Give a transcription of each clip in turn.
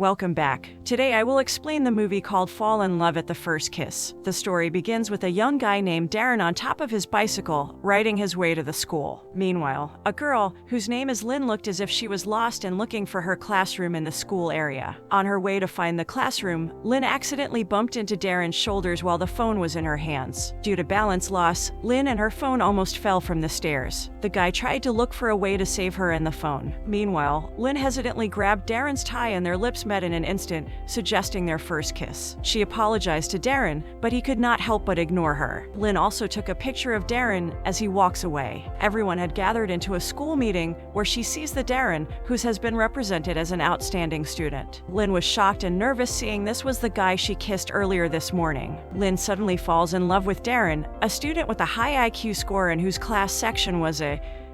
Welcome back. Today I will explain the movie called Fall in Love at the First Kiss. The story begins with a young guy named Darren on top of his bicycle, riding his way to the school. Meanwhile, a girl, whose name is Lynn, looked as if she was lost and looking for her classroom in the school area. On her way to find the classroom, Lynn accidentally bumped into Darren's shoulders while the phone was in her hands. Due to balance loss, Lynn and her phone almost fell from the stairs. The guy tried to look for a way to save her and the phone. Meanwhile, Lynn hesitantly grabbed Darren's tie and their lips met in an instant, suggesting their first kiss. She apologized to Darren, but he could not help but ignore her. Lynn also took a picture of Darren as he walks away. Everyone had gathered into a school meeting where she sees the Darren, who has been represented as an outstanding student. Lynn was shocked and nervous seeing this was the guy she kissed earlier this morning. Lynn suddenly falls in love with Darren, a student with a high IQ score and whose class section was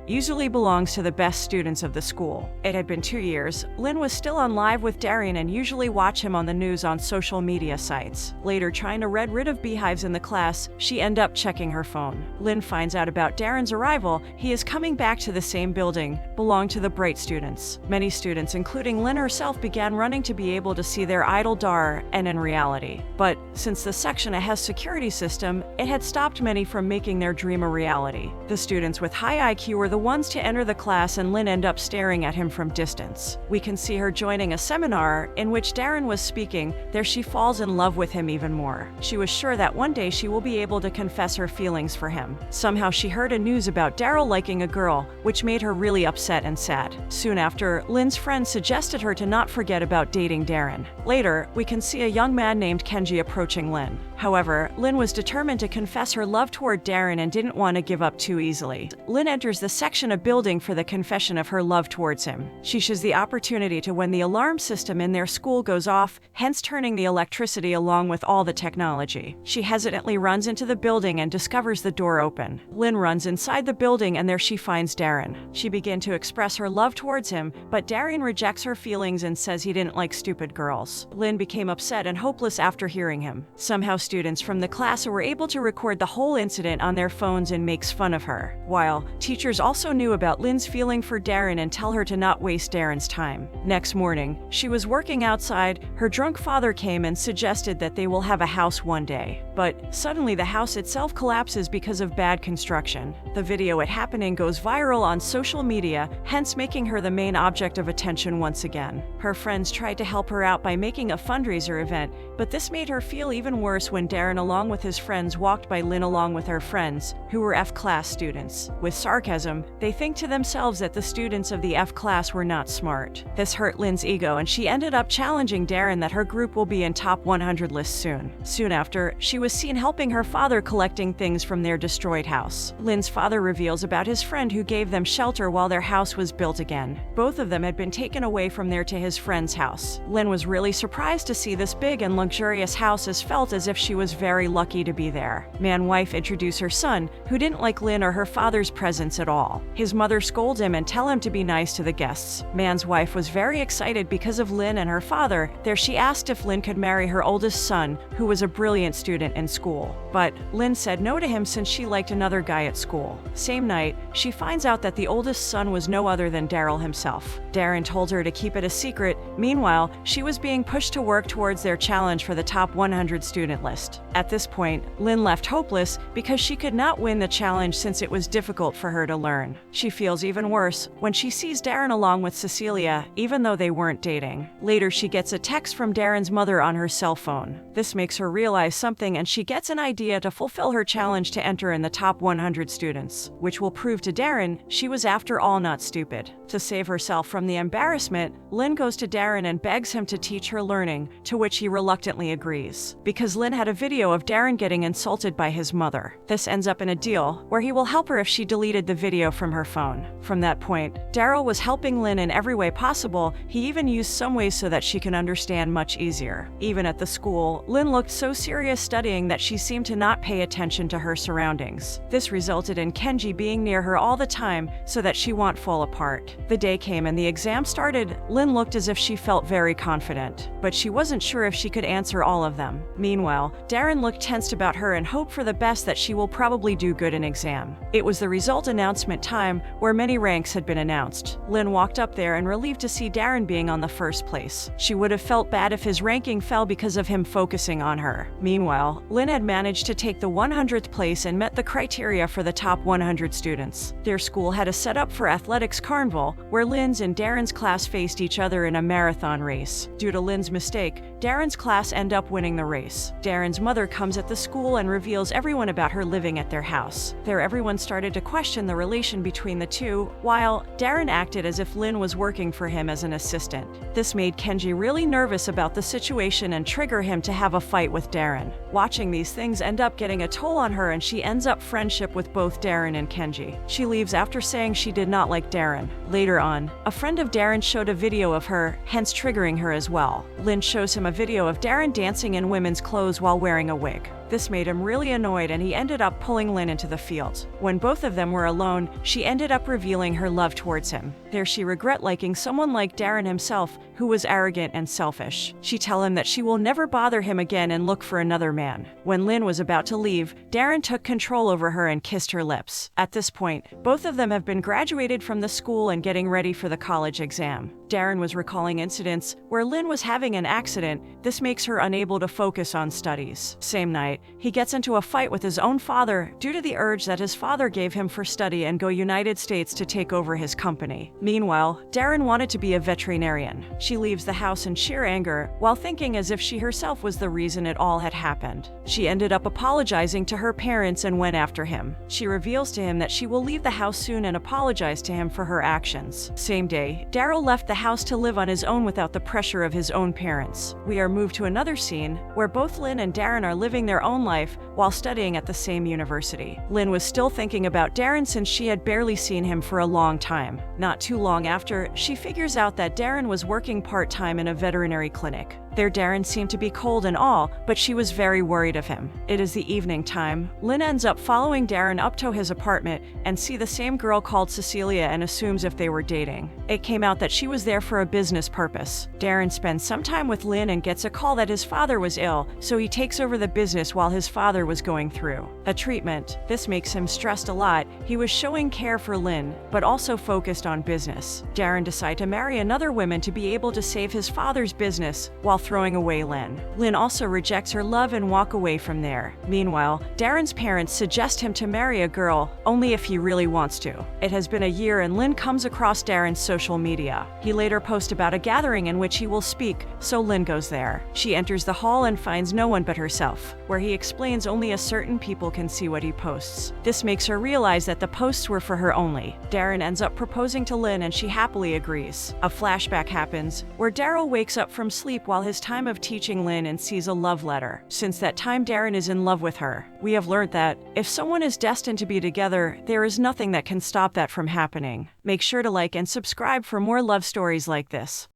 usually belongs to the best students of the school. It had been 2 years. Lynn was still on live with Darren and usually watch him on the news on social media sites. Later, trying to get rid of beehives in the class, she ended up checking her phone. Lynn finds out about Darren's arrival. He is coming back to the same building, belonged to the bright students. Many students, including Lynn herself, began running to be able to see their idol Dar, and in reality. But since the section has security system, it had stopped many from making their dream a reality. The students with high IQ were the ones to enter the class, and Lynn ended up staring at him from distance. We can see her joining a seminar in which Darren was speaking. There she falls in love with him even more. She was sure that one day she will be able to confess her feelings for him. Somehow she heard a news about Daryl liking a girl, which made her really upset and sad. Soon after, Lynn's friend suggested her to not forget about dating Darren. Later, we can see a young man named Kenji approaching Lynn. However, Lynn was determined to confess her love toward Darren and didn't want to give up too easily. Lynn enters the section of building for the confession of her love towards him. She sees the opportunity to when the alarm system in their school goes off, hence turning the electricity along with all the technology. She hesitantly runs into the building and discovers the door open. Lynn runs inside the building and there she finds Darren. She begins to express her love towards him, but Darren rejects her feelings and says he didn't like stupid girls. Lynn became upset and hopeless after hearing him. Somehow students from the class were able to record the whole incident on their phones and makes fun of her. While teachers also knew about Lynn's feeling for Darren and tell her to not waste Darren's time. Next morning, she was working outside. Her drunk father came and suggested that they will have a house one day. But suddenly the house itself collapses because of bad construction. The video it happening goes viral on social media, hence making her the main object of attention once again. Her friends tried to help her out by making a fundraiser event, but this made her feel even worse when Darren along with his friends walked by Lynn along with her friends, who were F-class students. With sarcasm, they think to themselves that the students of the F class were not smart. This hurt Lynn's ego and she ended up challenging Darren that her group will be in top 100 list soon. Soon after, she was seen helping her father collecting things from their destroyed house. Lynn's father reveals about his friend who gave them shelter while their house was built again. Both of them had been taken away from there to his friend's house. Lynn was really surprised to see this big and luxurious house as felt as if she was very lucky to be there. Man-wife introduced her son, who didn't like Lynn or her father's presence at all. His mother scolded him and tell him to be nice to the guests. Man's wife was very excited because of Lynn and her father. There she asked if Lynn could marry her oldest son, who was a brilliant student in school. But Lynn said no to him since she liked another guy at school. Same night, she finds out that the oldest son was no other than Daryl himself. Darren told her to keep it a secret. Meanwhile, she was being pushed to work towards their challenge for the top 100 student list. At this point, Lynn left hopeless because she could not win the challenge since it was difficult for her to learn. She feels even worse when she sees Darren along with Cecilia, even though they weren't dating. Later, she gets a text from Darren's mother on her cell phone. This makes her realize something and she gets an idea to fulfill her challenge to enter in the top 100 students, which will prove to Darren she was after all not stupid. To save herself from the embarrassment, Lynn goes to Darren and begs him to teach her learning, to which he reluctantly agrees. Because Lynn had a video of Darren getting insulted by his mother. This ends up in a deal where he will help her if she deleted the video from her phone. From that point, Daryl was helping Lynn in every way possible. He even used some ways so that she can understand much easier. Even at the school, Lynn looked so serious studying that she seemed to not pay attention to her surroundings. This resulted in Kenji being near her all the time so that she won't fall apart. The day came and the exam started. Lynn looked as if she felt very confident, but she wasn't sure if she could answer all of them. Meanwhile, Darren looked tensed about her and hoped for the best that she will probably do good in exam. It was the result announcement recruitment time where many ranks had been announced. Lynn walked up there and relieved to see Darren being on the first place. She would have felt bad if his ranking fell because of him focusing on her. Meanwhile, Lynn had managed to take the 100th place and met the criteria for the top 100 students. Their school had a setup for athletics carnival where Lynn's and Darren's class faced each other in a marathon race. Due to Lynn's mistake, Darren's class end up winning the race. Darren's mother comes at the school and reveals everyone about her living at their house. There, everyone started to question the relation between the two, while Darren acted as if Lynn was working for him as an assistant. This made Kenji really nervous about the situation and trigger him to have a fight with Darren. Watching these things end up getting a toll on her, and she ends up friendship with both Darren and Kenji. She leaves after saying she did not like Darren. Later on, a friend of Darren showed a video of her, hence triggering her as well. Lynn shows him a video of Darren dancing in women's clothes while wearing a wig. This made him really annoyed, and he ended up pulling Lynn into the field. When both of them were alone, she ended up revealing her love towards him. There she regret liking someone like Darren himself, who was arrogant and selfish. She tell him that she will never bother him again and look for another man. When Lynn was about to leave, Darren took control over her and kissed her lips. At this point, both of them have been graduated from the school and getting ready for the college exam. Darren was recalling incidents where Lynn was having an accident. This makes her unable to focus on studies. Same night, he gets into a fight with his own father due to the urge that his father gave him for study and go United States to take over his company. Meanwhile, Darren wanted to be a veterinarian. She leaves the house in sheer anger while thinking as if she herself was the reason it all had happened. She ended up apologizing to her parents and went after him. She reveals to him that she will leave the house soon and apologize to him for her actions. Same day, Daryl left the house to live on his own without the pressure of his own parents. We are moved to another scene where both Lynn and Darren are living their own life while studying at the same university. Lynn was still thinking about Darren since she had barely seen him for a long time. Not too long after, she figures out that Darren was working part-time in a veterinary clinic. There, Darren seemed to be cold and all, but she was very worried of him. It is the evening time. Lynn ends up following Darren up to his apartment and see the same girl called Cecilia and assumes if they were dating. It came out that she was there for a business purpose. Darren spends some time with Lynn and gets a call that his father was ill, so he takes over the business while his father was going through a treatment. This makes him stressed a lot. He was showing care for Lynn, but also focused on business. Darren decides to marry another woman to be able to save his father's business while throwing away Lynn. Lynn also rejects her love and walk away from there. Meanwhile, Darren's parents suggest him to marry a girl, only if he really wants to. It has been a year and Lynn comes across Darren's social media. He later posts about a gathering in which he will speak, so Lynn goes there. She enters the hall and finds no one but herself, where he explains only a certain people can see what he posts. This makes her realize that the posts were for her only. Darren ends up proposing to Lynn and she happily agrees. A flashback happens, where Daryl wakes up from sleep while his time of teaching Lynn and sees a love letter. Since that time, Darren is in love with her. We have learned that if someone is destined to be together, there is nothing that can stop that from happening. Make sure to like and subscribe for more love stories like this.